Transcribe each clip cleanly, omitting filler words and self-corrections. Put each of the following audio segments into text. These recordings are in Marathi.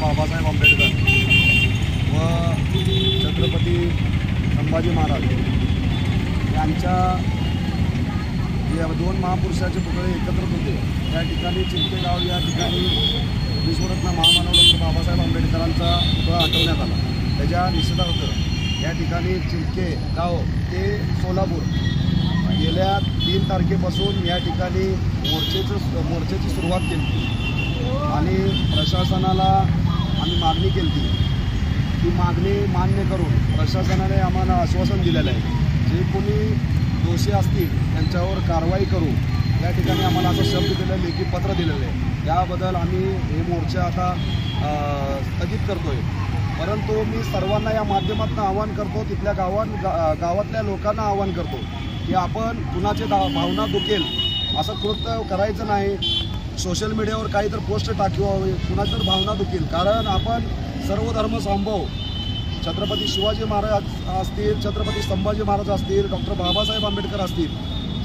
बाबासाहेब आंबेडकर व छत्रपती संभाजी महाराज यांच्या या दोन महापुरुषाचे पुतळे एकत्रित होते। त्या ठिकाणी चिंते गाव या ठिकाणी विश्वरत्न महामानव डॉक्टर बाबासाहेब आंबेडकरांचा पुतळा हटवण्यात आला। त्याच्या निषेधार्थ या ठिकाणी चिंते गाव ते सोलापूर गेल्या 3 तारखेपासून या ठिकाणी मोर्चेची सुरुवात केली आणि प्रशासनाला आम्ही मागणी केली। ती मागणी मान्य करून प्रशासनाने आम्हाला आश्वासन दिलेलं आहे, जे कोणी दोषी असतील त्यांच्यावर कारवाई करू या ठिकाणी आम्हाला असं शब्द दिलेलं, लेखी पत्र दिलेलं आहे। त्याबद्दल आम्ही हे मोर्चा आता स्थगित करतो आहे। परंतु मी सर्वांना या माध्यमातून आवाहन करतो, तिथल्या गावातल्या लोकांना आवाहन करतो की आपण कुणाचे भावना दुखेल असं कृत्य करायचं नाही। सोशल मीडियावर काही तर पोस्ट टाकावे, कुणाची तर भावना दुखेल, कारण आपण सर्व धर्म संभव छत्रपती शिवाजी महाराज असतील, छत्रपती संभाजी महाराज असतील, डॉक्टर बाबासाहेब आंबेडकर असतील,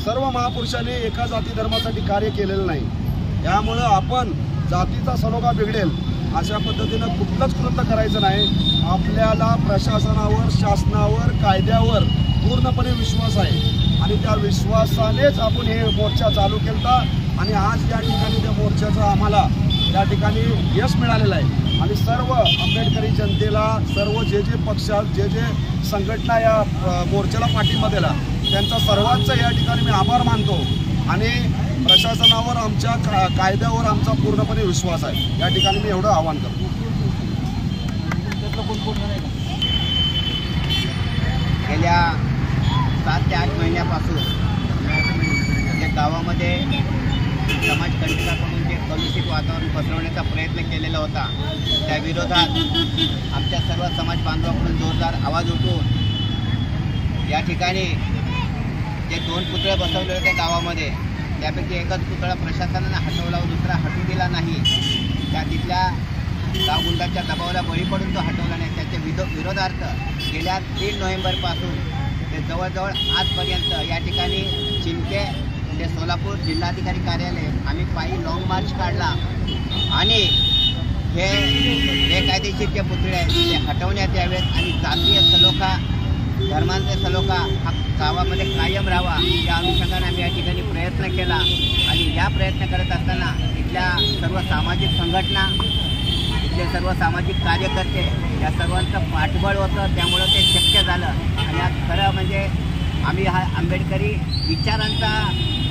सर्व महापुरुषांनी एका जाती धर्मासाठी कार्य केलेलं नाही। त्यामुळं आपण जातीचा सलोखा बिघडेल अशा पद्धतीनं कुठलंच कृत्य करायचं नाही। आपल्याला प्रशासनावर, शासनावर, कायद्यावर पूर्णपणे विश्वास आहे आणि त्या विश्वासानेच आपण हे मोर्चा चालू केला आणि आज या ठिकाणी त्या मोर्चाचं आम्हाला या ठिकाणी यश मिळालेलं आहे। आणि सर्व आंबेडकरी जनतेला, सर्व जे पक्षात जे संघटना या मोर्चाला पाठिंबा दिला त्यांचा सर्वांचा या ठिकाणी मी आभार मानतो आणि प्रशासनावर, आमच्या कायद्यावर आमचा पूर्णपणे विश्वास आहे। या ठिकाणी मी एवढं आवाहन करतो। गेल्या 7 ते 8 महिन्यापासून जे गावामध्ये समाजकंटकाकडून जे कलुषित वातावरण पसरवण्याचा प्रयत्न केलेला होता, त्या विरोधात आमच्या सर्व समाज बांधवांकडून जोरदार आवाज उठवून या ठिकाणी जे 2 पुतळे बसवले होते गावामध्ये, त्यापैकी एकच पुतळा प्रशासनानं हटवला व दुसरा हटू दिला नाही। त्या तिथल्या गावगुंडाच्या दबावाला बळी पडून तो हटवला नाही। त्याच्या विरोधार्थ गेल्या 3 नोव्हेंबरपासून ते जवळजवळ आजपर्यंत या ठिकाणी चिंते ते सोलापूर जिल्हाधिकारी कार्यालय आम्ही पायी लॉंग मार्च काढला आणि हे बेकायदेशीर जे पुतळे आहेत ते हटवण्यात यावेत आणि जातीय सलोखा, धर्मांचा सलोखा हा गावामध्ये कायम राहावा या अनुषंगाने आम्ही या ठिकाणी प्रयत्न केला। आणि या प्रयत्न करत असताना इथल्या सर्व सामाजिक संघटना, इथले सर्व सामाजिक कार्यकर्ते या सर्वांचं पाठबळ होतं, त्यामुळं ते शक्य झालं। आणि आज खरं म्हणजे आम्ही हा आंबेडकरी विचारांचा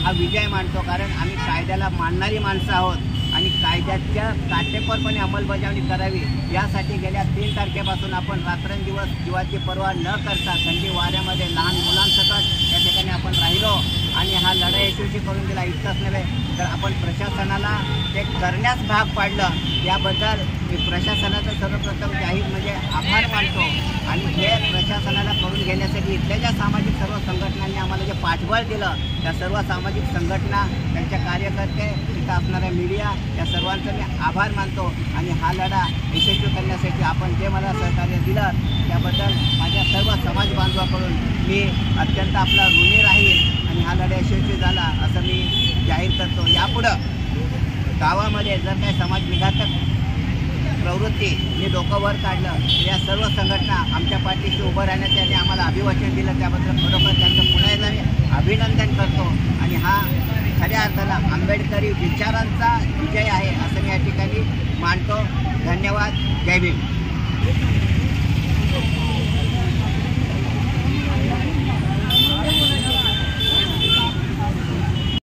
हा विजय मानतो, कारण आम्ही कायद्याला मानणारी माणसं आहोत आणि कायद्याच्या काटेकोरपणे अंमलबजावणी करावी यासाठी गेल्या 3 तारखेपासून आपण रात्रंदिवस जीवाची पर्वा न करता थंडी वाऱ्यामध्ये लहान मुलांसकट या ठिकाणी आपण राहिलो आणि हा लढा यशस्वी करून दिला। इतकंच नव्हे तर आपण प्रशासनाला ते करण्यास भाग पाडलं। याबद्दल मी प्रशासनाचं सर्वप्रथम जाहीर म्हणजे आभार मानतो आणि हे प्रशासनाला करून घेण्यासाठी इथल्या ज्या सामाजिक सर्व संघटनांनी आम्हाला जे पाठबळ दिलं, त्या सर्व सामाजिक संघटना, त्यांच्या कार्यकर्ते, इथं असणाऱ्या मीडिया या सर्वांचं मी आभार मानतो आणि हा लढा यशस्वी करण्यासाठी आपण जे मला सहकार्य दिलं त्याबद्दल माझ्या सर्व समाज बांधवाकडून मी अत्यंत आपला ऋणी राहील आणि हा लढा यशस्वी झाला असं मी जाहीर करतो। यापुढं गावामध्ये जर काही समाज विघातक प्रवृत्ती मी डोकं वर काढलं तर या सर्व संघटना आमच्या पाठीशी उभं राहण्याचे आणि आम्हाला अभिवचन दिलं त्याबद्दल खरोखर त्यांचं पुन्हा एकदा मी अभिनंदन करतो। आणि हा खऱ्या अर्थाला आंबेडकरी विचारांचा विजय आहे असं मी या ठिकाणी मानतो। धन्यवाद। जय भीम।